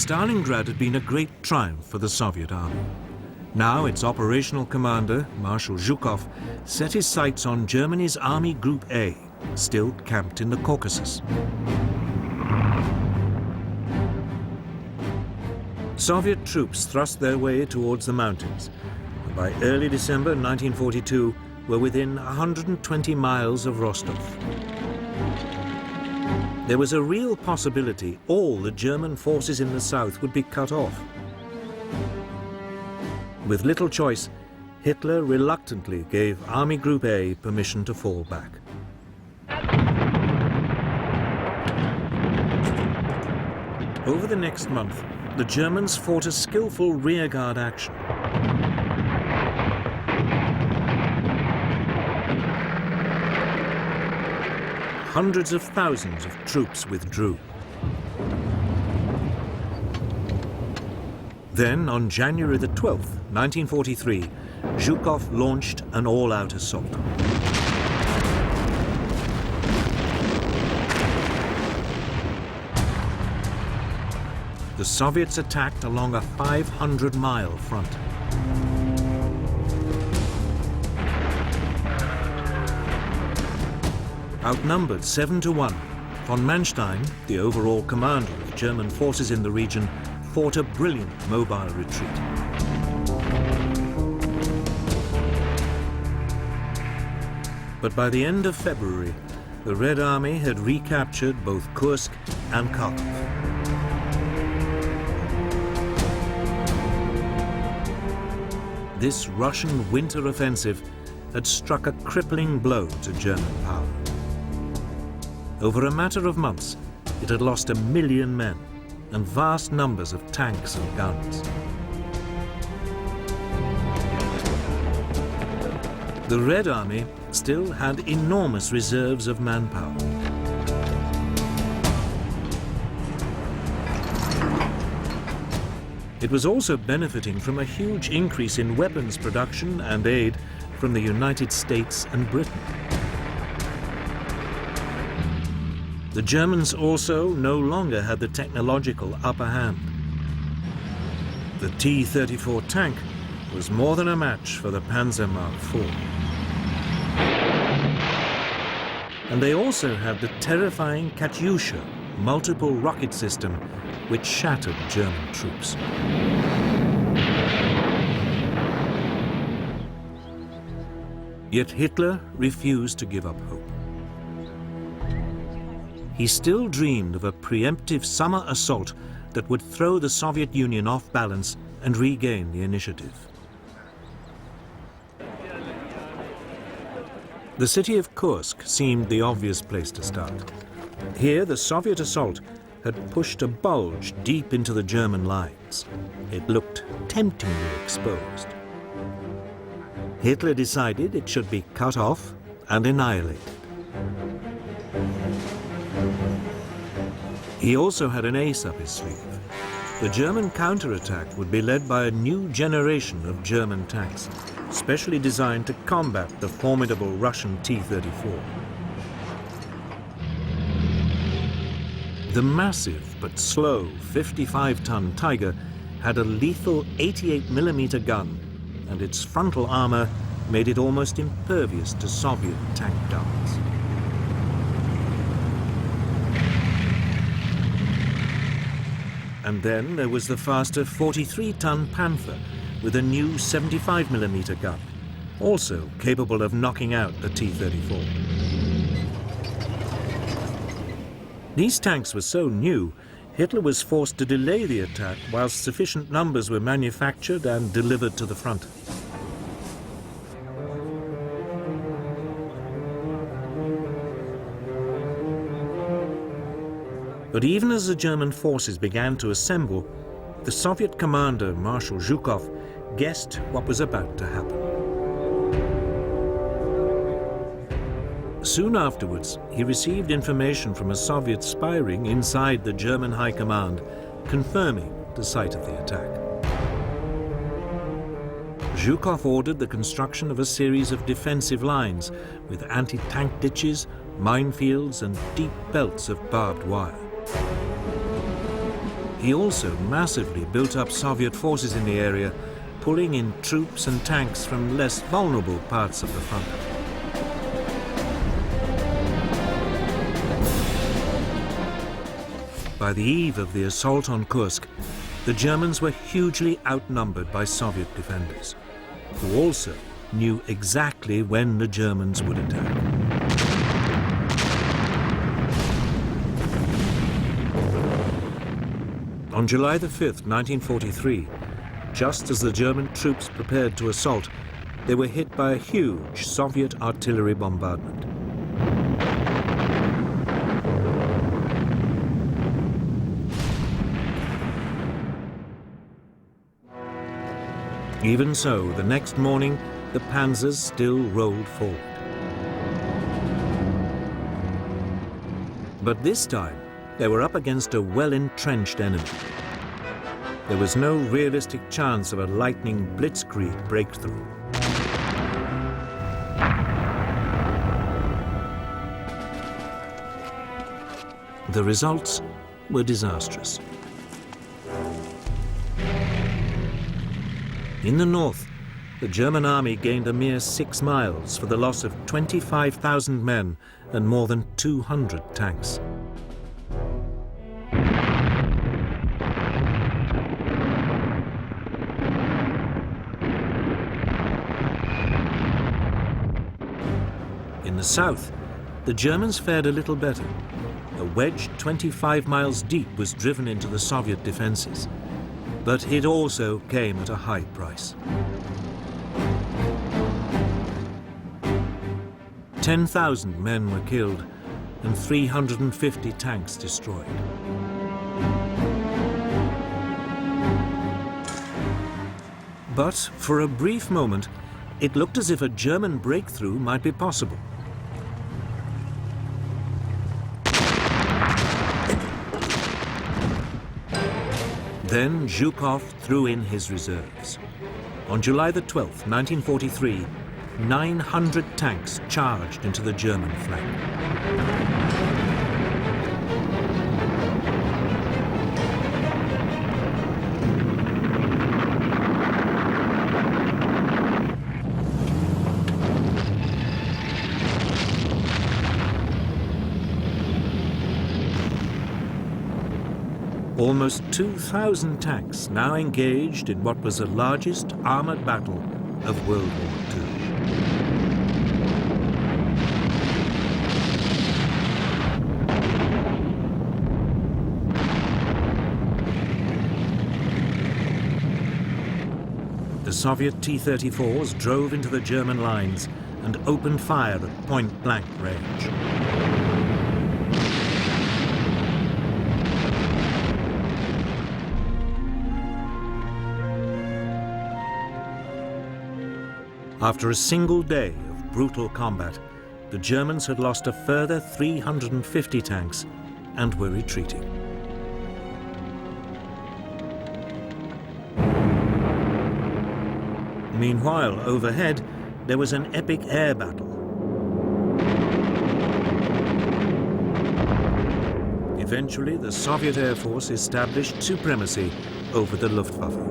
Stalingrad had been a great triumph for the Soviet army. Now its operational commander, Marshal Zhukov, set his sights on Germany's Army Group A, still camped in the Caucasus. Soviet troops thrust their way towards the mountains, and by early December 1942 were within 120 miles of Rostov. There was a real possibility all the German forces in the south would be cut off. With little choice, Hitler reluctantly gave Army Group A permission to fall back. Over the next month, the Germans fought a skillful rearguard action. Hundreds of thousands of troops withdrew. Then, on January the 12th, 1943, Zhukov launched an all-out assault. The Soviets attacked along a 500-mile front. Outnumbered 7-1, von Manstein, the overall commander of German forces in the region, fought a brilliant mobile retreat. But by the end of February, the Red Army had recaptured both Kursk and Kharkov. This Russian winter offensive had struck a crippling blow to German power. Over a matter of months, it had lost 1 million men and vast numbers of tanks and guns. The Red Army still had enormous reserves of manpower. It was also benefiting from a huge increase in weapons production and aid from the United States and Britain. The Germans also no longer had the technological upper hand. The T-34 tank was more than a match for the Panzer Mark IV. And they also had the terrifying Katyusha multiple rocket system, which shattered German troops. Yet Hitler refused to give up hope. He still dreamed of a preemptive summer assault that would throw the Soviet Union off balance and regain the initiative. The city of Kursk seemed the obvious place to start. Here, the Soviet assault had pushed a bulge deep into the German lines. It looked temptingly exposed. Hitler decided it should be cut off and annihilated. He also had an ace up his sleeve. The German counterattack would be led by a new generation of German tanks, specially designed to combat the formidable Russian T-34. The massive but slow 55-ton Tiger had a lethal 88mm gun, and its frontal armor made it almost impervious to Soviet tank darts. And then there was the faster 43-ton Panther with a new 75mm gun, also capable of knocking out the T-34. These tanks were so new, Hitler was forced to delay the attack whilst sufficient numbers were manufactured and delivered to the front. But even as the German forces began to assemble, the Soviet commander, Marshal Zhukov, guessed what was about to happen. Soon afterwards, he received information from a Soviet spy ring inside the German High Command, confirming the site of the attack. Zhukov ordered the construction of a series of defensive lines with anti-tank ditches, minefields, and deep belts of barbed wire. He also massively built up Soviet forces in the area, pulling in troops and tanks from less vulnerable parts of the front. By the eve of the assault on Kursk, the Germans were hugely outnumbered by Soviet defenders, who also knew exactly when the Germans would attack. On July the 5th, 1943, just as the German troops prepared to assault, they were hit by a huge Soviet artillery bombardment. Even so, the next morning, the panzers still rolled forward. But this time, they were up against a well-entrenched enemy. There was no realistic chance of a lightning blitzkrieg breakthrough. The results were disastrous. In the north, the German army gained a mere 6 miles for the loss of 25,000 men and more than 200 tanks. In the south, the Germans fared a little better. A wedge 25 miles deep was driven into the Soviet defenses, but it also came at a high price. 10,000 men were killed and 350 tanks destroyed. But for a brief moment, it looked as if a German breakthrough might be possible. Then Zhukov threw in his reserves. On July the 12th, 1943, 900 tanks charged into the German flank. Almost 2,000 tanks now engaged in what was the largest armored battle of World War II. The Soviet T-34s drove into the German lines and opened fire at point-blank range. After a single day of brutal combat, the Germans had lost a further 350 tanks and were retreating. Meanwhile, overhead, there was an epic air battle. Eventually, the Soviet Air Force established supremacy over the Luftwaffe.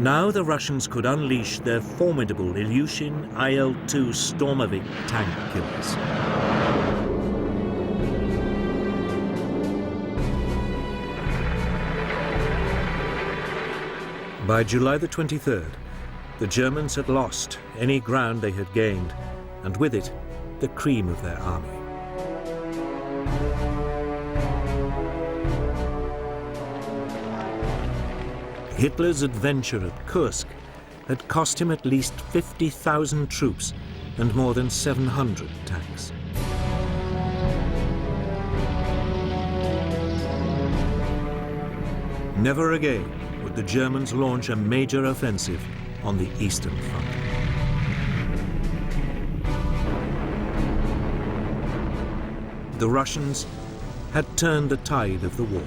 Now the Russians could unleash their formidable Ilyushin IL-2 Stormovik tank killers. By July the 23rd, the Germans had lost any ground they had gained, and with it, the cream of their army. Hitler's adventure at Kursk had cost him at least 50,000 troops and more than 700 tanks. Never again would the Germans launch a major offensive on the Eastern Front. The Russians had turned the tide of the war.